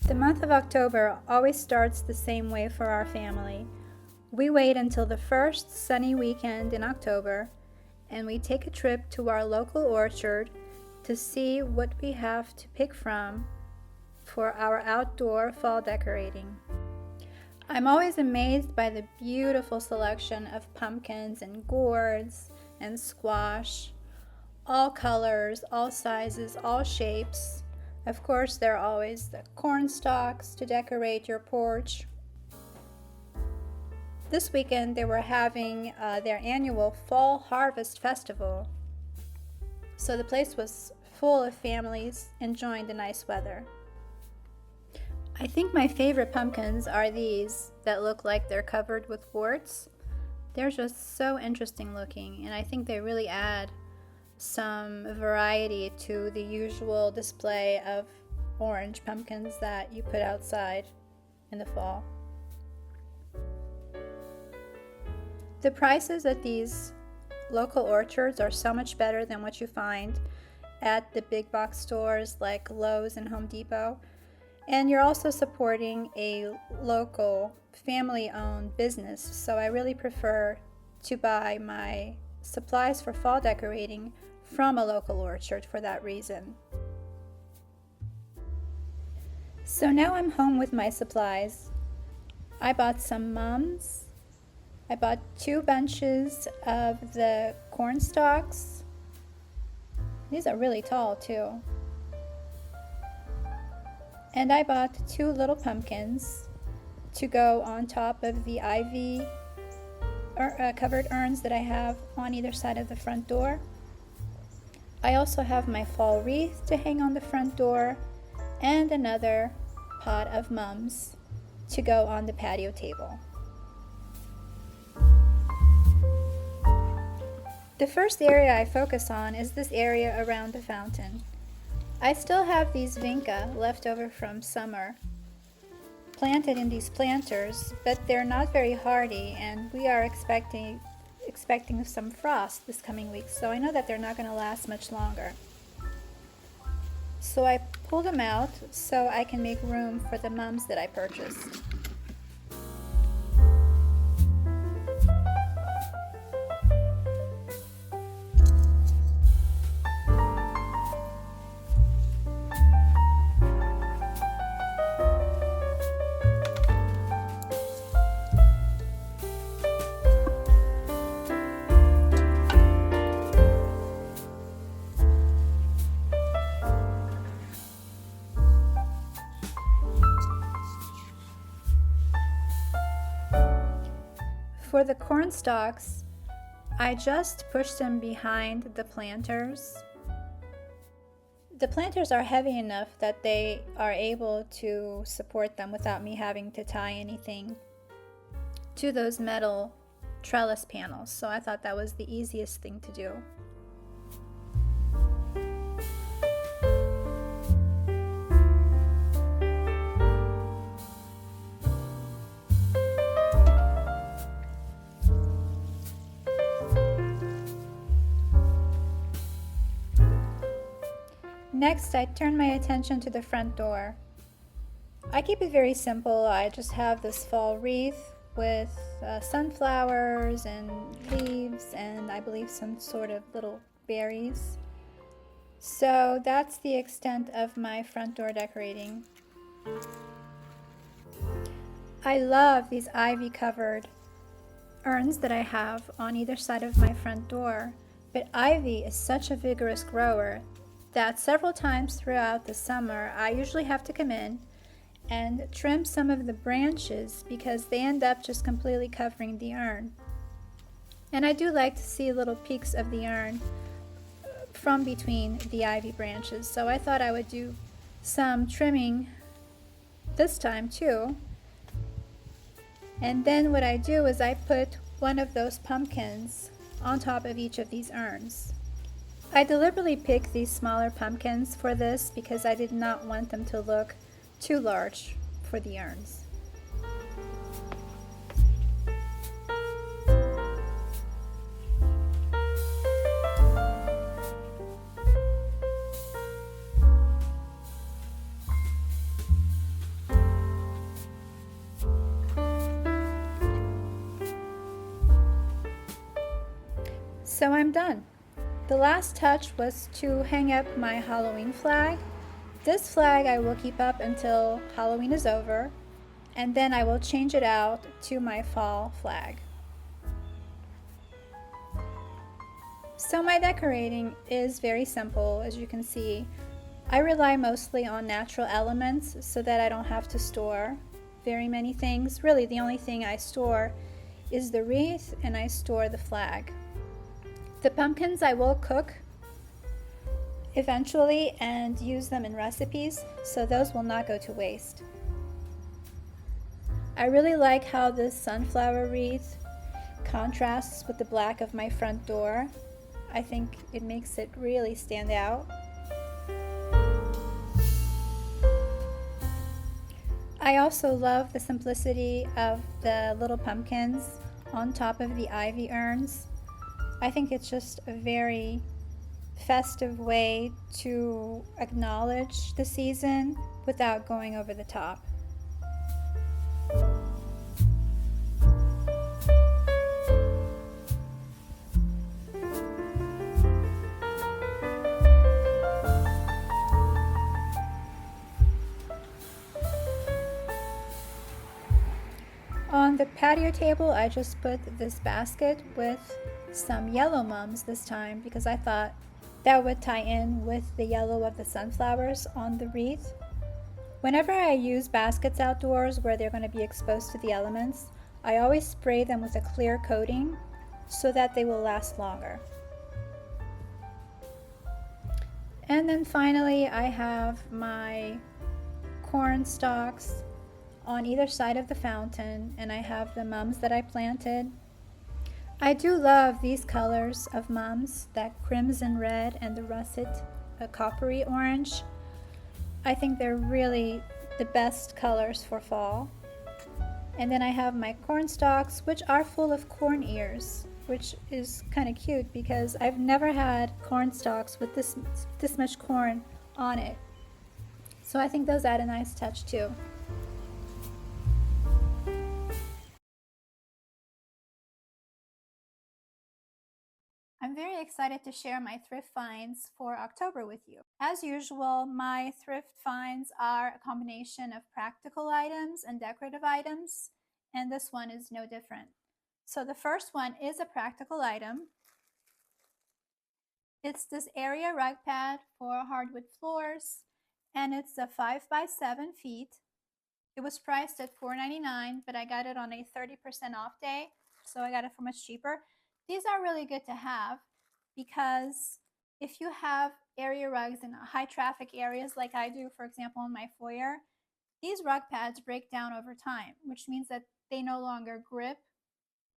The month of October always starts the same way for our family. We wait until the first sunny weekend in October and we take a trip to our local orchard to see what we have to pick from for our outdoor fall decorating. I'm always amazed by the beautiful selection of pumpkins and gourds and squash, all colors, all sizes, all shapes. Of course, there are always the corn stalks to decorate your porch. This weekend, they were having their annual Fall Harvest Festival, so the place was full of families enjoying the nice weather. I think my favorite pumpkins are these that look like they're covered with warts. They're just so interesting looking, and I think they really add some variety to the usual display of orange pumpkins that you put outside in the fall. The prices at these local orchards are so much better than what you find at the big box stores like Lowe's and Home Depot. And you're also supporting a local family-owned business, so I really prefer to buy my supplies for fall decorating from a local orchard for that reason. So now I'm home with my supplies. I bought some mums. I bought 2 bunches of the corn stalks. These are really tall too. And I bought 2 little pumpkins to go on top of the ivy covered urns that I have on either side of the front door. I also have my fall wreath to hang on the front door and another pot of mums to go on the patio table. The first area I focus on is this area around the fountain. I still have these vinca left over from summer, planted in these planters, but they're not very hardy, and we are expecting some frost this coming week, so I know that they're not going to last much longer. So I pulled them out so I can make room for the mums that I purchased. For the corn stalks, I just pushed them behind the planters. The planters are heavy enough that they are able to support them without me having to tie anything to those metal trellis panels, so I thought that was the easiest thing to do. Next, I turn my attention to the front door. I keep it very simple. I just have this fall wreath with sunflowers and leaves and I believe some sort of little berries. So that's the extent of my front door decorating. I love these ivy covered urns that I have on either side of my front door, but ivy is such a vigorous grower that several times throughout the summer I usually have to come in and trim some of the branches because they end up just completely covering the urn. And I do like to see little peaks of the urn from between the ivy branches, so I thought I would do some trimming this time too. And then what I do is I put one of those pumpkins on top of each of these urns. I deliberately picked these smaller pumpkins for this because I did not want them to look too large for the urns. So I'm done. The last touch was to hang up my Halloween flag. This flag I will keep up until Halloween is over, and then I will change it out to my fall flag. So my decorating is very simple, as you can see. I rely mostly on natural elements so that I don't have to store very many things. Really, the only thing I store is the wreath, and I store the flag. The pumpkins I will cook eventually and use them in recipes, so those will not go to waste. I really like how this sunflower wreath contrasts with the black of my front door. I think it makes it really stand out. I also love the simplicity of the little pumpkins on top of the ivy urns. I think it's just a very festive way to acknowledge the season without going over the top. On the patio table, I just put this basket with some yellow mums this time because I thought that would tie in with the yellow of the sunflowers on the wreath. Whenever I use baskets outdoors where they're going to be exposed to the elements, I always spray them with a clear coating so that they will last longer. And then finally, I have my corn stalks on either side of the fountain, and I have the mums that I planted. I do love these colors of mums, that crimson red and the russet coppery orange. I think they're really the best colors for fall. And then I have my corn stalks, which are full of corn ears, which is kind of cute because I've never had corn stalks with this much corn on it. So I think those add a nice touch too. I'm very excited to share my thrift finds for October with you. As usual, my thrift finds are a combination of practical items and decorative items, and this one is no different. So the first one is a practical item. It's this area rug pad for hardwood floors, and it's a 5 by 7 feet. It was priced at $4.99, but I got it on a 30% off day, so I got it for much cheaper. These are really good to have because if you have area rugs in high traffic areas like I do, for example, in my foyer, these rug pads break down over time, which means that they no longer grip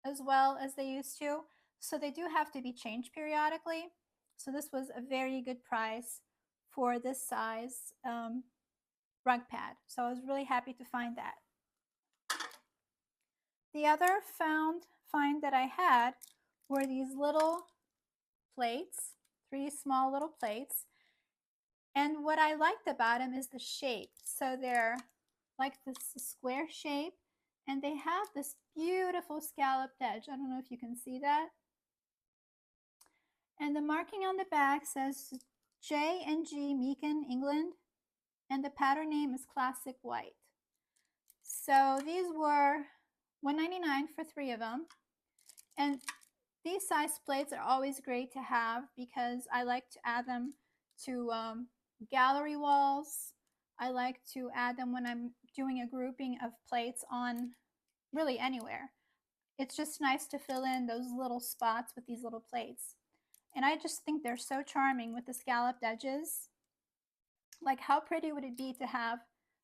as well as they used to. So they do have to be changed periodically. So this was a very good price for this size rug pad. So I was really happy to find that. The other find that I had were these little plates, 3 small little plates. And what I liked about them is the shape. So they're like this square shape, and they have this beautiful scalloped edge. I don't know if you can see that. And the marking on the back says J&G Meakin, England, and the pattern name is Classic White. So these were $1.99 for 3 of them. And these size plates are always great to have because I like to add them to gallery walls. I like to add them when I'm doing a grouping of plates on really anywhere. It's just nice to fill in those little spots with these little plates. And I just think they're so charming with the scalloped edges. Like, how pretty would it be to have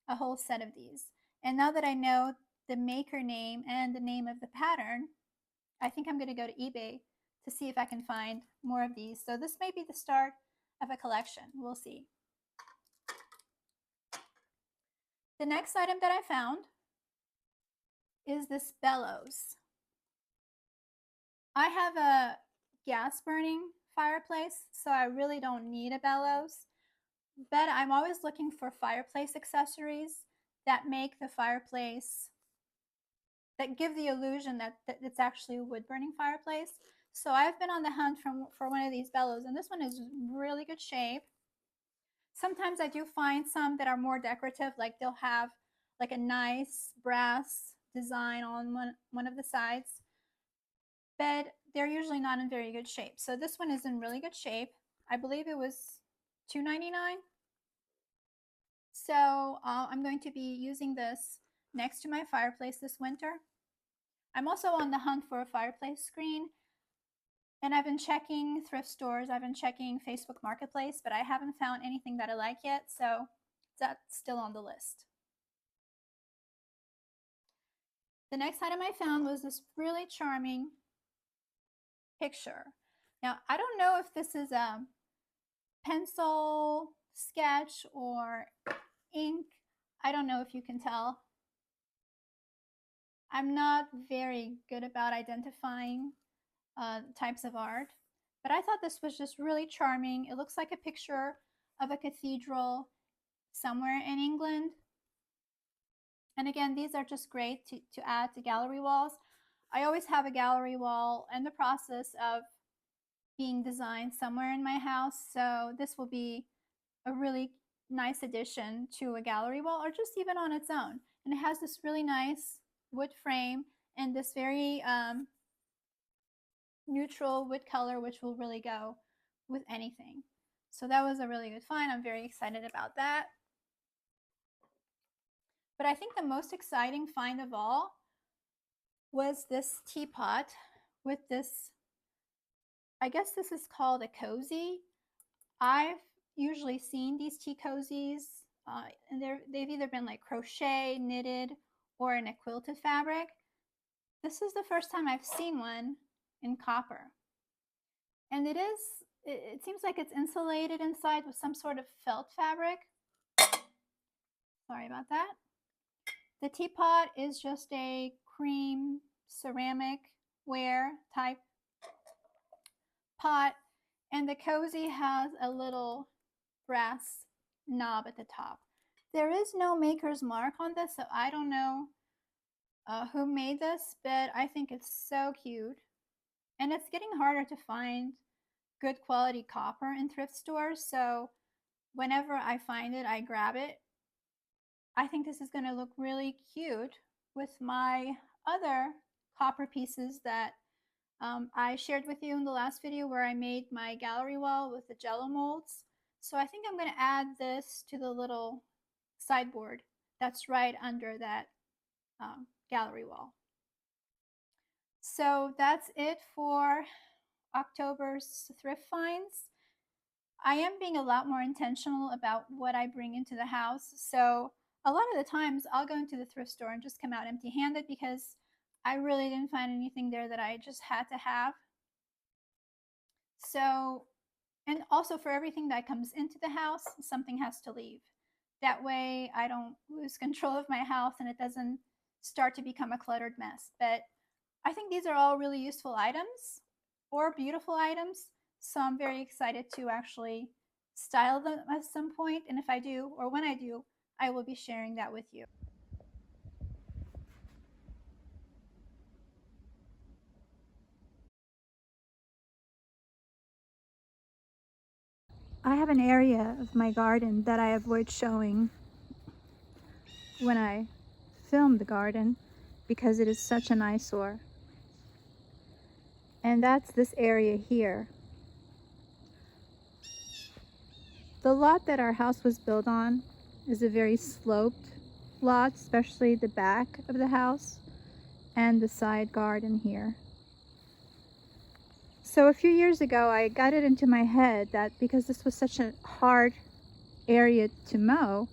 a whole set of these? And now that I know the maker name and the name of the pattern, I think I'm going to go to eBay to see if I can find more of these. So this may be the start of a collection. We'll see. The next item that I found is this bellows. I have a gas burning fireplace, so I really don't need a bellows, but I'm always looking for fireplace accessories that make the fireplace, that give the illusion that it's actually a wood burning fireplace. So I've been on the hunt for one of these bellows, and this one is really good shape. Sometimes I do find some that are more decorative, like they'll have like a nice brass design on one of the sides, but they're usually not in very good shape. So this one is in really good shape. I believe it was $2.99. So I'm going to be using this next to my fireplace this winter. I'm also on the hunt for a fireplace screen, and I've been checking thrift stores, I've been checking Facebook Marketplace, but I haven't found anything that I like yet, so that's still on the list. The next item I found was this really charming picture. Now, I don't know if this is a pencil sketch or ink. I don't know if you can tell. I'm not very good about identifying types of art, but I thought this was just really charming. It looks like a picture of a cathedral somewhere in England. And again, these are just great to add to gallery walls. I always have a gallery wall in the process of being designed somewhere in my house, so this will be a really nice addition to a gallery wall, or just even on its own. And it has this really nice wood frame and this very neutral wood color, which will really go with anything. So that was a really good find. I'm very excited about that. But I think the most exciting find of all was this teapot with this, I guess this is called a cozy. I've usually seen these tea cozies, and they've either been like crochet, knitted, or in a quilted fabric. This is the first time I've seen one in copper. And it seems like it's insulated inside with some sort of felt fabric. Sorry about that. The teapot is just a cream ceramic ware type pot, and the cozy has a little brass knob at the top. There is no maker's mark on this, so I don't know who made this, but I think it's so cute. And it's getting harder to find good quality copper in thrift stores, so whenever I find it, I grab it. I think this is going to look really cute with my other copper pieces that I shared with you in the last video, where I made my gallery wall with the jello molds. So I think I'm going to add this to the little sideboard that's right under that gallery wall. So that's it for October's thrift finds. I am being a lot more intentional about what I bring into the house. So a lot of the times I'll go into the thrift store and just come out empty-handed because I really didn't find anything there that I just had to have. So, and also for everything that comes into the house, something has to leave. That way I don't lose control of my house and it doesn't start to become a cluttered mess. But I think these are all really useful items or beautiful items. So I'm very excited to actually style them at some point. And if I do, or when I do, I will be sharing that with you. I have an area of my garden that I avoid showing when I film the garden because it is such an eyesore. And that's this area here. The lot that our house was built on is a very sloped lot, especially the back of the house and the side garden here. So a few years ago, I got it into my head that because this was such a hard area to mow,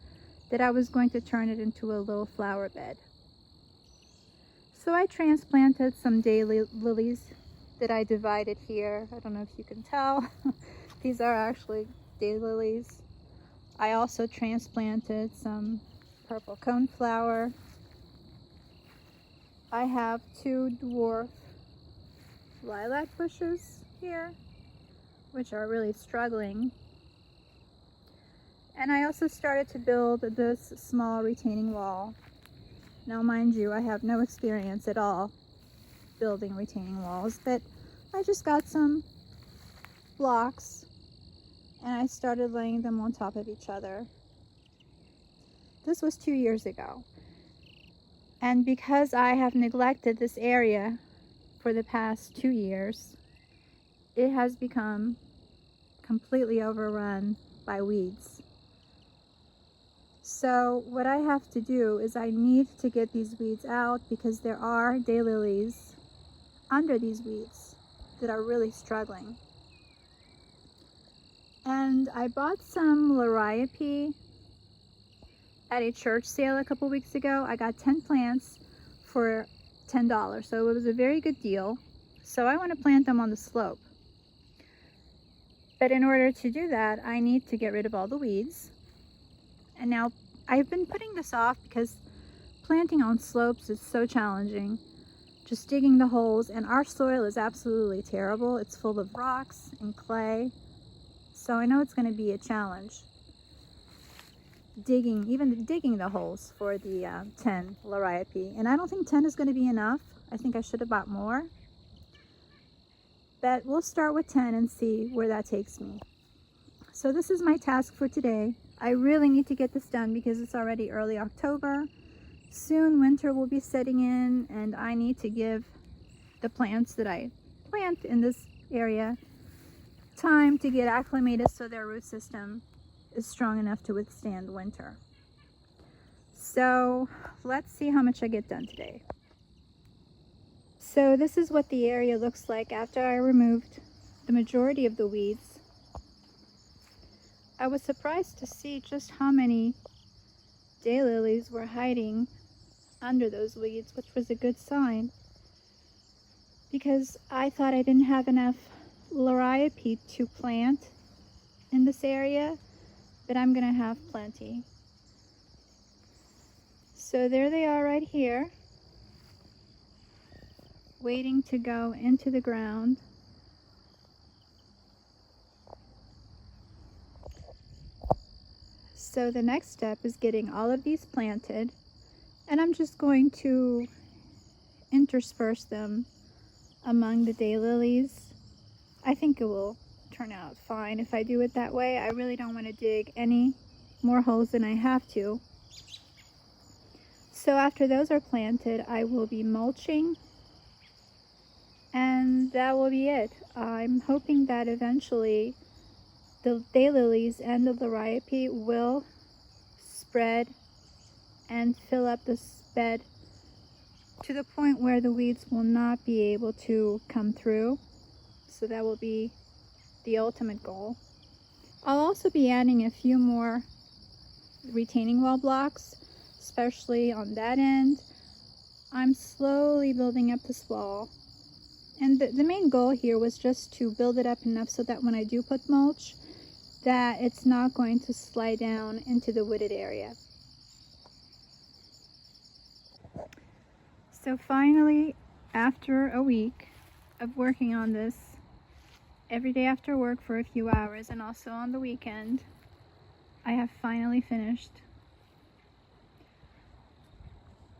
that I was going to turn it into a little flower bed. So I transplanted some daylilies that I divided here. I don't know if you can tell. These are actually daylilies. I also transplanted some purple coneflower. I have 2 dwarf lilac bushes here, which are really struggling. And I also started to build this small retaining wall. Now, mind you, I have no experience at all building retaining walls, but I just got some blocks and I started laying them on top of each other. This was 2 years ago. And because I have neglected this area for the past 2 years, it has become completely overrun by weeds. So what I have to do is I need to get these weeds out because there are daylilies under these weeds that are really struggling. And I bought some liriope at a church sale a couple weeks ago. I got 10 plants for $10, so it was a very good deal. So I want to plant them on the slope. But in order to do that, I need to get rid of all the weeds. And now I've been putting this off because planting on slopes is so challenging. Just digging the holes, and our soil is absolutely terrible. It's full of rocks and clay. So I know it's going to be a challenge. Even digging the holes for the 10 liriope. And I don't think 10 is going to be enough. I think I should have bought more. But we'll start with 10 and see where that takes me. So this is my task for today. I really need to get this done because it's already early October. Soon winter will be setting in, and I need to give the plants that I plant in this area time to get acclimated so their root system is strong enough to withstand winter. So let's see how much I get done today. So this is what the area looks like after I removed the majority of the weeds. I was surprised to see just how many daylilies were hiding under those weeds, which was a good sign because I thought I didn't have enough liriope to plant in this area, but I'm gonna have plenty. So there they are right here, waiting to go into the ground. So the next step is getting all of these planted, and I'm just going to intersperse them among the daylilies. I think it will turn out fine if I do it that way. I really don't want to dig any more holes than I have to. So after those are planted, I will be mulching, and that will be it. I'm hoping that eventually the daylilies and the liriope will spread and fill up this bed to the point where the weeds will not be able to come through. So that will be the ultimate goal. I'll also be adding a few more retaining wall blocks, especially on that end. I'm slowly building up this wall. And the main goal here was just to build it up enough so that when I do put mulch, that it's not going to slide down into the wooded area. So finally, after a week of working on this every day after work for a few hours and also on the weekend, I have finally finished.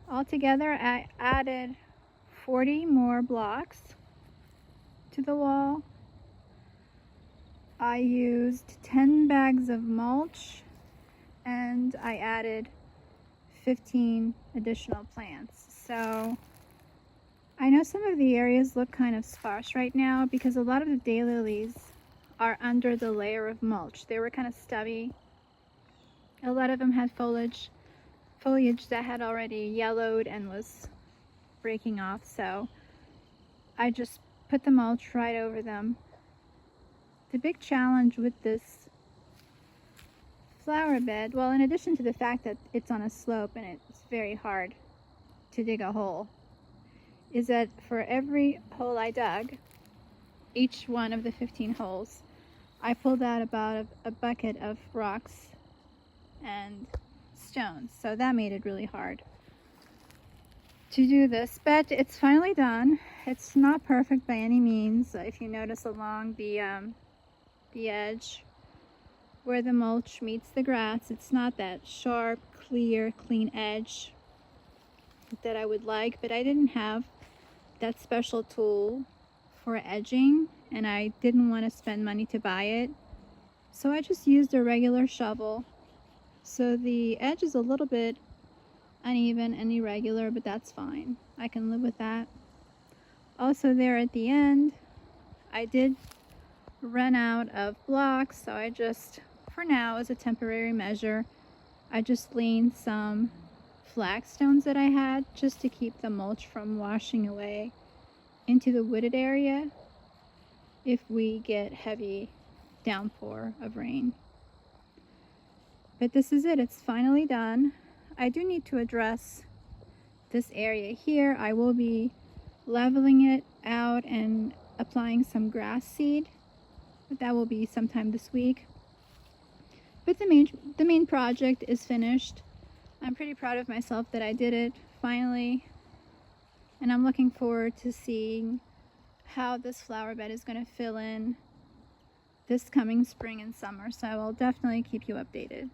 Altogether, I added 40 more blocks to the wall. I used 10 bags of mulch, and I added 15 additional plants. So I know some of the areas look kind of sparse right now because a lot of the daylilies are under the layer of mulch. They were kind of stubby. A lot of them had foliage that had already yellowed and was breaking off, so I just put the mulch right over them. The big challenge with this flower bed, well, in addition to the fact that it's on a slope and it's very hard to dig a hole, is that for every hole I dug, each one of the 15 holes, I pulled out about a bucket of rocks and stones. So that made it really hard to do this, but it's finally done. It's not perfect by any means. If you notice along the edge where the mulch meets the grass, it's not that sharp, clear, clean edge that I would like, but I didn't have that special tool for edging, and I didn't want to spend money to buy it. So I just used a regular shovel. So the edge is a little bit uneven and irregular, but that's fine. I can live with that. Also there at the end, I did run out of blocks, so I just, for now as a temporary measure, I just leaned some flagstones that I had just to keep the mulch from washing away into the wooded area if we get heavy downpour of rain. But this is it, it's finally done. I do need to address this area here. I will be leveling it out and applying some grass seed, but that will be sometime this week. But the main project is finished. I'm pretty proud of myself that I did it finally, and I'm looking forward to seeing how this flower bed is going to fill in this coming spring and summer, so I will definitely keep you updated.